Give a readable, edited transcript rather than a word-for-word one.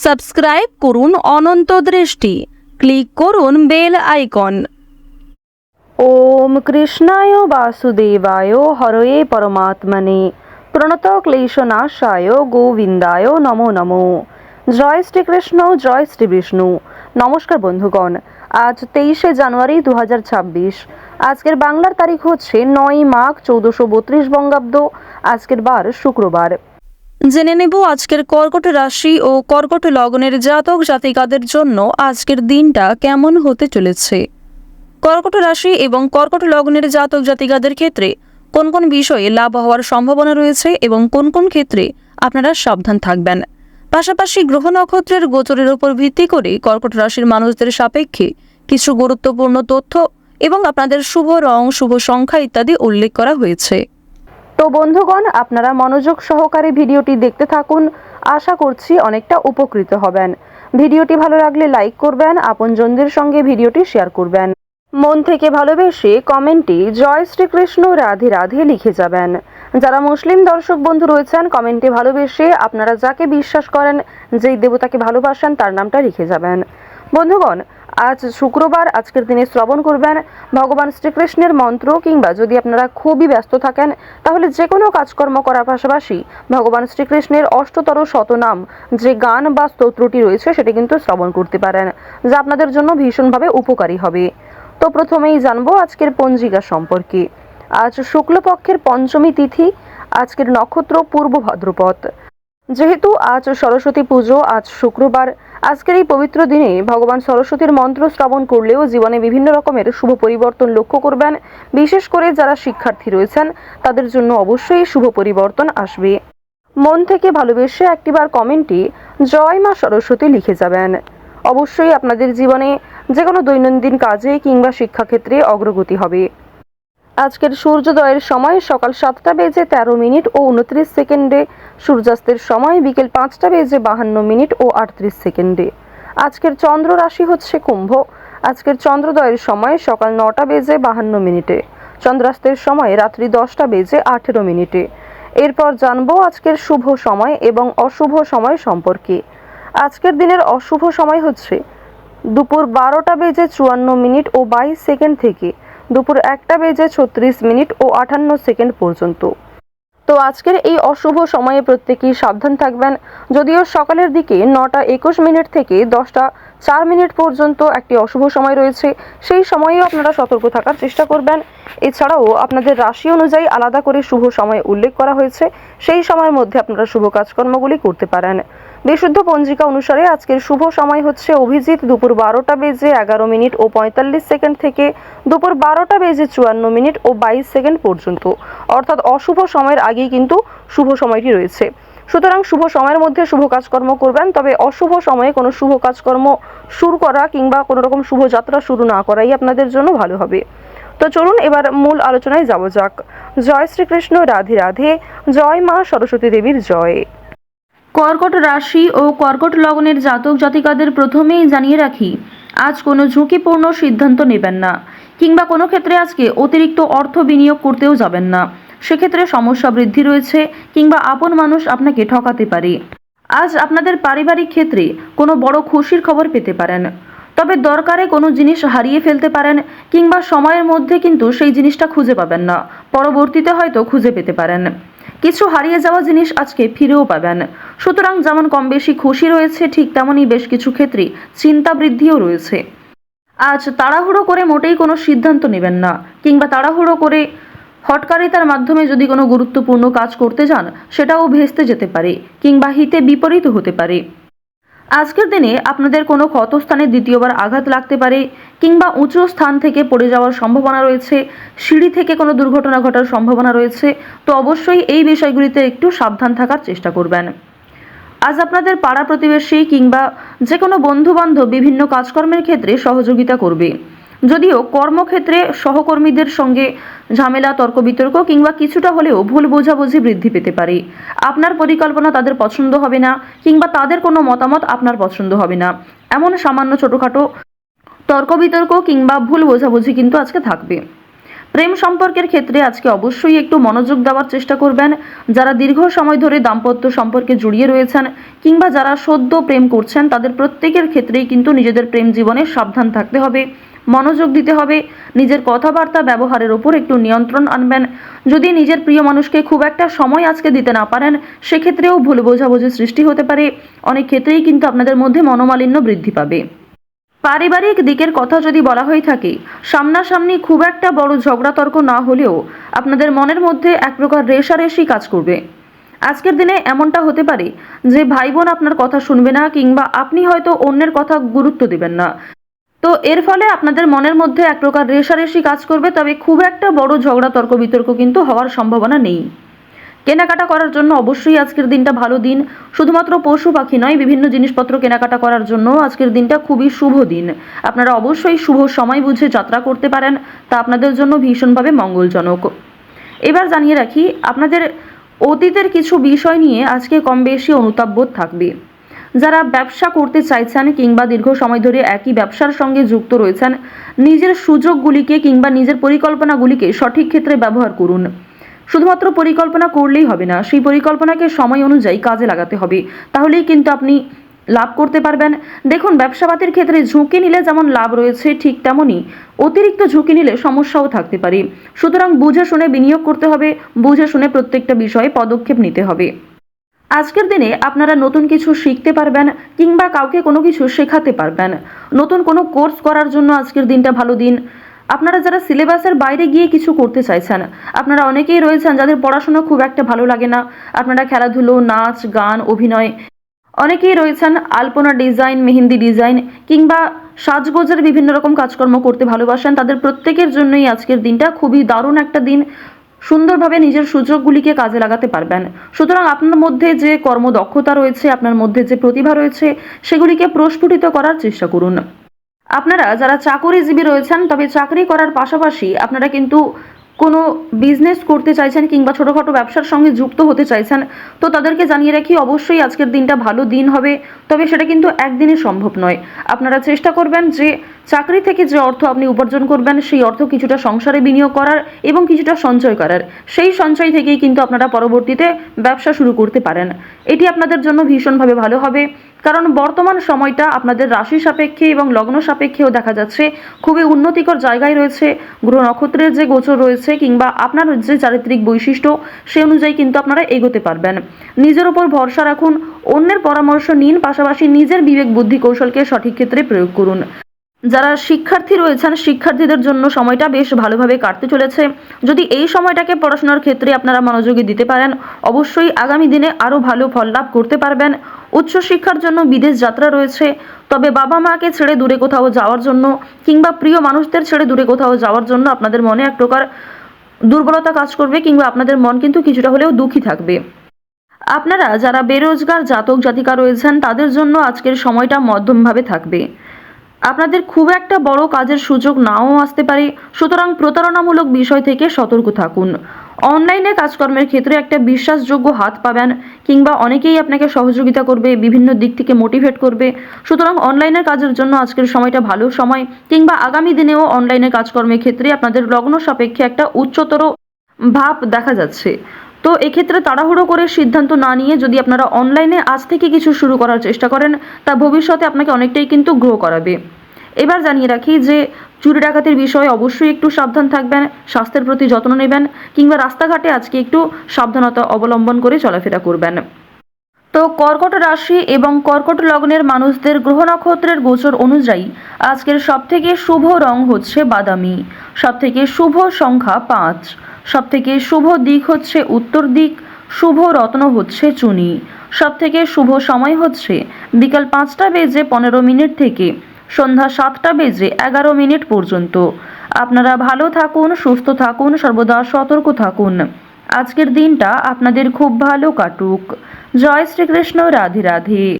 Subscribe করুন অনন্ত দৃষ্টি, click করুন বেল আইকন। ওম কৃষ্ণায় বাসুদেবায় হরয়ে পরমাত্মনে প্রণত ক্লেশনাশায় গোবিন্দায় নমো নমো। জয় শ্রীকৃষ্ণ, জয় শ্রী বিষ্ণু। নমস্কার বন্ধুগণ, আজ 23শে জানুয়ারি 2026। আজকের বাংলার তারিখ হচ্ছে 9 মাঘ 1432 বঙ্গাব্দ। আজকের বার শুক্রবার। জেনে নেব আজকের কর্কট রাশি ও কর্কট লগ্নের জাতক জাতিকাদের জন্য আজকের দিনটা কেমন হতে চলেছে। কর্কট রাশি এবং কর্কট লগ্নের জাতক জাতিকাদের ক্ষেত্রে কোন কোন বিষয়ে লাভ হওয়ার সম্ভাবনা রয়েছে এবং কোন কোন ক্ষেত্রে আপনারা সাবধান থাকবেন। পাশাপাশি গ্রহ নক্ষত্রের গোচরের উপর ভিত্তি করে কর্কট রাশির মানুষদের সাপেক্ষে কিছু গুরুত্বপূর্ণ তথ্য এবং আপনাদের শুভ রং, শুভ সংখ্যা ইত্যাদি উল্লেখ করা হয়েছে। তো বন্ধুগণ, আপনারা মনোযোগ সহকারে ভিডিওটি দেখতে থাকুন। আশা করছি অনেকটা উপকৃত হবেন। ভিডিওটি ভালো লাগলে লাইক করবেন, আপনজনদের সঙ্গে ভিডিওটি শেয়ার করবেন। মন থেকে ভালোবেসে কমেন্টে জয় শ্রীকৃষ্ণ রাধে রাধে লিখে যাবেন। যারা মুসলিম দর্শক বন্ধু রয়েছেন, কমেন্টে ভালোবেসে আপনারা যাকে বিশ্বাস করেন, যেই দেবতাকে ভালোবাসেন, তার নামটা লিখে যাবেন। বন্ধুগণ, আজ শুক্রবার, আজকের দিনে শ্রবণ করবেন ভগবান শ্রীকৃষ্ণের মন্ত্র, কিংবা যদি আপনারা খুবই ব্যস্ত থাকেন তাহলে যে কোনো কাজকর্ম করার পাশাপাশি ভগবান শ্রীকৃষ্ণের অষ্টতর শতনাম যে গান বা স্তোত্রটি রয়েছে সেটি কিন্তু শ্রবণ করতে পারেন, যা আপনাদের জন্য ভীষণভাবে উপকারী হবে। তো প্রথমেই জানবো আজকের পঞ্জিকা সম্পর্কে। আজ শুক্লপক্ষের পঞ্চমী তিথি, আজকের নক্ষত্র পূর্ব ভাদ্রপদ। যেহেতু আজ সরস্বতী পুজো, আজ শুক্রবার, আজকের এই পবিত্র দিনে ভগবান সরস্বতীর মন্ত্র শ্রবণ করলেও জীবনে বিভিন্ন রকমের শুভ পরিবর্তন লক্ষ্য করবেন। বিশেষ করে যারা শিক্ষার্থী রয়েছেন তাদের জন্য অবশ্যই শুভ পরিবর্তন আসবে। মন থেকে ভালোবেসে একটিবার কমেন্টে জয় মা সরস্বতী লিখে যাবেন। অবশ্যই আপনাদের জীবনে যে কোনো দৈনন্দিন কাজে কিংবা শিক্ষাক্ষেত্রে অগ্রগতি হবে। আজকের সূর্যোদয়ের সময় সকাল 7টা বেজে 13 মিনিট ও 29 সেকেন্ডে, সূর্যাস্তের সময় বিকেল 5টা বেজে 52 মিনিট ও 38 সেকেন্ডে। আজকের চন্দ্র রাশি হচ্ছে কুম্ভ। আজকের চন্দ্রোদয়ের সময় সকাল 9টা বেজে 52 মিনিটে, চন্দ্রাস্তের সময় রাত্রি 10টা বেজে 18 মিনিটে। এরপর জানবো আজকের শুভ সময় এবং অশুভ সময় সম্পর্কে। আজকের দিনের অশুভ সময় হচ্ছে দুপুর 12টা বেজে 54 মিনিট ও 22 সেকেন্ড থেকে দুপুর 1টা বেজে 36 মিনিট ও 58 সেকেন্ড পর্যন্ত। তো আজকের এই অশুভ সময়ে প্রত্যেকেই সাবধান থাকবেন। যদিও সকালের দিকে 9টা 21 মিনিট থেকে 10টা 4 মিনিট পর্যন্ত একটি অশুভ সময় রয়েছে, সেই সময়েও আপনারা সতর্ক থাকার চেষ্টা করবেন। এছাড়াও আপনাদের রাশি অনুযায়ী আলাদা করে শুভ সময় উল্লেখ করা হয়েছে, সেই সময়ের মধ্যে আপনারা শুভ কাজকর্মগুলি করতে পারেন। বিশুদ্ধ পঞ্জিকা অনুসারে আজকের শুভ সময় হচ্ছে অভিজিৎ দুপুর 12টা বেজে 11 মিনিট ও 45 সেকেন্ড থেকে দুপুর 12টা বেজে 54 মিনিট ও 22 সেকেন্ড পর্যন্ত। অর্থাৎ অশুভ সময়ের আগেই কিন্তু শুভ সময়টি রয়েছে। সুতরাং শুভ সময়ের মধ্যে শুভ কাজকর্ম করবেন, তবে অশুভ সময়ে কোনো শুভ কাজকর্ম শুরু করা কিংবা কোনো রকম শুভ যাত্রা শুরু না করাই আপনাদের জন্য ভালো হবে। তো চলুন এবার মূল আলোচনায় যাওয়া যাক। জয় শ্রীকৃষ্ণ, রাধে রাধে, জয় মা সরস্বতী দেবীর জয়। কর্কট রাশি ও কর্কট লগ্নের জাতক জাতিকাদের প্রথমেই জানিয়ে রাখি, আজ কোনো ঝুঁকিপূর্ণ সিদ্ধান্ত নেবেন না, কিংবা কোনো ক্ষেত্রে আজকে অতিরিক্ত অর্থ বিনিয়োগ করতেও যাবেন না। সেক্ষেত্রে সমস্যা বৃদ্ধি রয়েছে, কিংবা আপন মানুষ আপনাকে ঠকাতে পারে। আজ আপনাদের পারিবারিক ক্ষেত্রে কোনো বড় খুশির খবর পেতে পারেন, তবে দরকারে কোনো জিনিস হারিয়ে ফেলতে পারেন, কিংবা সময়ের মধ্যে কিন্তু সেই জিনিসটা খুঁজে পাবেন না, পরবর্তীতে হয়তো খুঁজে পেতে পারেন। কিছু হারিয়ে যাওয়া জিনিস আজকে ফিরেও পাবেন। সুতরাং যেমন কম বেশি খুশি রয়েছে, ঠিক তেমনই বেশ কিছু ক্ষেত্রে চিন্তা বৃদ্ধিও রয়েছে। আজ তাড়াহুড়ো করে মোটেই কোনো সিদ্ধান্ত নেবেন না, কিংবা তাড়াহুড়ো করে হঠকারিতার মাধ্যমে যদি কোনো গুরুত্বপূর্ণ কাজ করতে যান সেটাও ভেস্তে যেতে পারে, কিংবা হিতে বিপরীত হতে পারে। আজকের দিনে আপনাদের কোনো ক্ষতস্থানে দ্বিতীয়বার আঘাত লাগতে পারে, কিংবা উঁচু স্থান থেকে পড়ে যাওয়ার সম্ভাবনা রয়েছে, সিঁড়ি থেকে কোনো দুর্ঘটনা ঘটার সম্ভাবনা রয়েছে। তো অবশ্যই এই বিষয়গুলিতে একটু সাবধান থাকার চেষ্টা করবেন। আজ আপনাদের পাড়া প্রতিবেশী কিংবা যে কোনো বন্ধুবান্ধব বিভিন্ন কাজকর্মের ক্ষেত্রে সহযোগিতা করবে। যদিও কর্মক্ষেত্রে সহকর্মীদের সঙ্গে ঝামেলা, তর্ক বিতর্ক কিংবা কিছুটা হলেও ভুল বোঝাবুঝি বৃদ্ধি পেতে পারে। আপনার পরিকল্পনা তাদের পছন্দ হবে না, কিংবা তাদের কোনো মতামত আপনার পছন্দ হবে না। এমন সামান্য ছোটোখাটো তর্ক বিতর্ক কিংবা ভুল বোঝাবুঝি কিন্তু আজকে থাকবে। প্রেম সম্পর্কের ক্ষেত্রে আজকে অবশ্যই একটু মনোযোগ দেওয়ার চেষ্টা করবেন। যারা দীর্ঘ সময় ধরে দাম্পত্য সম্পর্কে জড়িয়ে রয়েছেন কিংবা যারা সদ্য প্রেম করছেন তাদের প্রত্যেকের ক্ষেত্রেই কিন্তু নিজেদের প্রেম জীবনে সাবধান থাকতে হবে, মনোযোগ দিতে হবে, নিজের কথাবার্তা ব্যবহারের ওপর একটু নিয়ন্ত্রণ আনবেন। যদি নিজের প্রিয় মানুষকে খুব একটা সময় আজকে দিতে না পারেন সেক্ষেত্রেও ভুল বোঝাবুঝি সৃষ্টি হতে পারে। অনেক ক্ষেত্রেই কিন্তু আপনাদের মধ্যে মনোমালিন্য বৃদ্ধি পাবে। পারিবারিক দিকের কথা যদি বলা হয়ে থাকে, সামনাসামনি খুব একটা বড় ঝগড়া তর্ক না হলেও আপনাদের মনের মধ্যে এক প্রকার রেষারেষি কাজ করবে। আজকের দিনে এমনটা হতে পারে যে ভাই বোন আপনার কথা শুনবে না কিংবা আপনি হয়তো অন্যের কথা গুরুত্ব দেবেন না। তো এর ফলে আপনাদের মনের মধ্যে এক প্রকার রেষারেষি কাজ করবে, তবে খুব একটা বড় ঝগড়া তর্ক বিতর্ক কিন্তু হওয়ার সম্ভাবনা নেই। কেনাকাটা করার জন্য অবশ্যই আজকের দিনটা ভালো দিন। শুধুমাত্র পশু পাখি নয়, বিভিন্ন জিনিসপত্র কেনাকাটা করার জন্য আজকের দিনটা খুবই শুভ দিন। আপনারা অবশ্যই শুভ সময় বুঝে যাত্রা করতে পারেন, তা আপনাদের জন্য ভীষণভাবে মঙ্গলজনক। এবার জানিয়ে রাখি, আপনাদের অতীতের কিছু বিষয় নিয়ে আজকে কম বেশি অনুতাপবোধ থাকবে। যারা ব্যবসা করতে চাইছেন কিংবা দীর্ঘ সময় ধরে একই ব্যবসার সঙ্গে যুক্ত রয়েছেন, নিজের সুযোগগুলিকে কিংবা নিজের পরিকল্পনাগুলিকে সঠিক ক্ষেত্রে ব্যবহার করুন। শুধুমাত্র পরিকল্পনা করলেই হবে না, সেই পরিকল্পনাকে সময় অনুযায়ী কাজে লাগাতে হবে, তাহলেই কিন্তু আপনি লাভ করতে পারবেন। দেখুন, ব্যবসাপাতির ক্ষেত্রে ঝুঁকি নিলে যেমন লাভ রয়েছে, ঠিক তেমনই অতিরিক্ত ঝুঁকি নিলে সমস্যাও থাকতে পারে। সুতরাং বুঝে শুনে বিনিয়োগ করতে হবে, বুঝে শুনে প্রত্যেকটা বিষয়ে পদক্ষেপ নিতে হবে। আজকের দিনে আপনারা নতুন কিছু শিখতে পারবেন কিংবা কাউকে কোনো কিছু শেখাতে পারবেন। নতুন কোনো কোর্স করার জন্য আজকের দিনটা ভালো দিন। আপনারা যারা সিলেবাসের বাইরে গিয়ে কিছু করতে চাইছেন, আপনারা অনেকেই রয়েছেন যাদের পড়াশোনা খুব একটা ভালো লাগে না, আপনারা খেলাধুলো, নাচ, গান, অভিনয়, অনেকেই রয়েছেন আলপনা ডিজাইন, মেহেন্দি ডিজাইন কিংবা সাজগোজের বিভিন্ন রকম কাজকর্ম করতে ভালোবাসেন, তাদের প্রত্যেকের জন্যই আজকের দিনটা খুবই দারুণ একটা দিন। সুন্দরভাবে নিজের সুযোগগুলিকে কাজে লাগাতে পারবেন। সুতরাং আপনার মধ্যে যে কর্মদক্ষতা রয়েছে, আপনার মধ্যে যে প্রতিভা রয়েছে, সেগুলিকে প্রস্ফুটিত করার চেষ্টা করুন। আপনারা যারা চাকরিজীবী রয়েছেন, তবে চাকরি করার পাশাপাশি আপনারা কিন্তু কোনো বিজনেস করতে চাইছেন কিংবা ছোটোখাটো ব্যবসার সঙ্গে যুক্ত হতে চাইছেন, তো তাদেরকে জানিয়ে রাখি অবশ্যই আজকের দিনটা ভালো দিন হবে, তবে সেটা কিন্তু একদিনে সম্ভব নয়। আপনারা চেষ্টা করবেন যে চাকরি থেকে যে অর্থ আপনি উপার্জন করবেন সেই অর্থ কিছুটা সংসারে বিনিয়োগ করার এবং কিছুটা সঞ্চয় করার। সেই সঞ্চয় থেকেই কিন্তু আপনারা পরবর্তীতে ব্যবসা শুরু করতে পারেন। এটি আপনাদের জন্য ভীষণভাবে ভালো হবে, কারণ বর্তমান সময়টা আপনাদের রাশি সাপেক্ষে এবং লগ্ন সাপেক্ষেও দেখা যাচ্ছে খুবই উন্নতিকর জায়গায় রয়েছে। গ্রহ নক্ষত্রের যে গোচর রয়েছে কিংবা আপনার যে চারিত্রিক বৈশিষ্ট্য, সে অনুযায়ী কিন্তু আপনারা এগোতে পারবেন। নিজের উপর ভরসা রাখুন, অন্যের পরামর্শ নিন, পাশাপাশি নিজের বিবেক বুদ্ধি কৌশলকে সঠিক ক্ষেত্রে প্রয়োগ করুন। যারা শিক্ষার্থী রয়েছেন, শিক্ষার্থীদের জন্য সময়টা বেশ ভালোভাবে কাটতে চলেছে। যদি এই সময়টাকে পড়াশোনার ক্ষেত্রে আপনারা মনোযোগী দিতে পারেন, অবশ্যই আগামী দিনে আরও ভালো ফল লাভ করতে পারবেন। উচ্চশিক্ষার জন্য বিদেশ যাত্রা রয়েছে, তবে বাবা মাকে ছেড়ে দূরে কোথাও যাওয়ার জন্য কিংবা প্রিয় মানুষদের ছেড়ে দূরে কোথাও যাওয়ার জন্য আপনাদের মনে এক প্রকার দুর্বলতা কাজ করবে কিংবা আপনাদের মন কিন্তু কিছুটা হলেও দুঃখী থাকবে। আপনারা যারা বেরোজগার জাতক জাতিকা রয়েছেন, তাদের জন্য আজকের সময়টা মধ্যমভাবে থাকবে। আপনাদের খুব একটা বড় কাজের সুযোগ নাও আসতে পারে, সুতরাং প্রতারণামূলক বিষয় থেকে সতর্ক থাকুন। অনলাইনে কাজকর্মের ক্ষেত্রে একটা বিশ্বাসযোগ্য হাত পাবেন কিংবা অনেকেই আপনাকে সহযোগিতা করবে, বিভিন্ন দিক থেকে মোটিভেট করবে। সুতরাং অনলাইনের কাজের জন্য আজকের সময়টা ভালো সময়, কিংবা আগামী দিনেও অনলাইনে কাজকর্মের ক্ষেত্রে আপনাদের লগ্ন সাপেক্ষে একটা উচ্চতর ভাব দেখা যাচ্ছে। তো এক্ষেত্রে তাড়াহুড়ো করে সিদ্ধান্ত না নিয়ে যদি আপনারা অনলাইনে আজ থেকে কিছু শুরু করার চেষ্টা করেন, তা ভবিষ্যতে আপনাকে অনেকটাই কিন্তু গ্রো করাবে। এবার জানিয়ে রাখি যে চুরি ডাকাতির বিষয়ে অবশ্যই একটু সাবধান থাকবেন, স্বাস্থ্যের প্রতি যত্ন নেবেন কিংবা রাস্তাঘাটে আজকে একটু সাবধানতা অবলম্বন করে চলাফেরা করবেন। তো কর্কট রাশি এবং কর্কট লগ্নের মানুষদের গ্রহ নক্ষত্রের গোচর অনুযায়ী আজকের সবথেকে শুভ রং হচ্ছে বাদামি, সবথেকে শুভ সংখ্যা 5, সবথেকে শুভ দিক হচ্ছে উত্তর দিক, শুভ রত্ন হচ্ছে চুনি, সবথেকে শুভ সময় হচ্ছে বিকাল 5টা বেজে 15 মিনিট থেকে সন্ধ্যা 7টা বেজে 11 মিনিট পর্যন্ত। আপনারা ভালো থাকুন, সুস্থ থাকুন, সর্বদা সতর্ক থাকুন। আজকের দিনটা আপনাদের খুব ভালো কাটুক। জয় শ্রীকৃষ্ণ, রাধে রাধে।